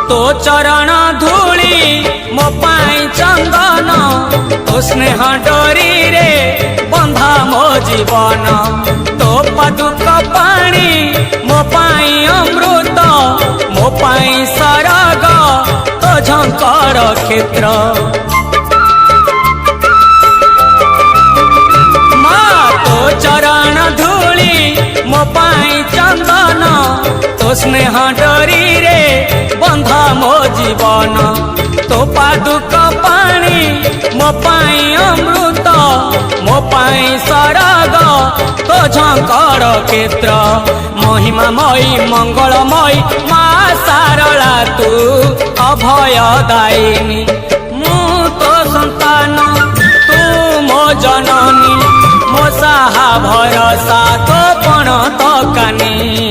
तो चरण धूली मो पाई चंदन तो स्नेह डोरी रे बंधा मो जीवन तो पादुक पानी मो पाई अमृत मो पाई सरग तो झंकर क्षेत्र माँ तो चरण धूली मो पाई चंदन तो स्नेह डोरी रे बंधा मो जीवन तो पादुक पानी मो पाई अमृत मो पाई सरग तो झंकर क्षेत्र महिमा मयी मंगलमयी माँ सारला तू अभय दायिनी मु तो संतान तू मो जननी मो साहा भरसा तो पण तो कानी।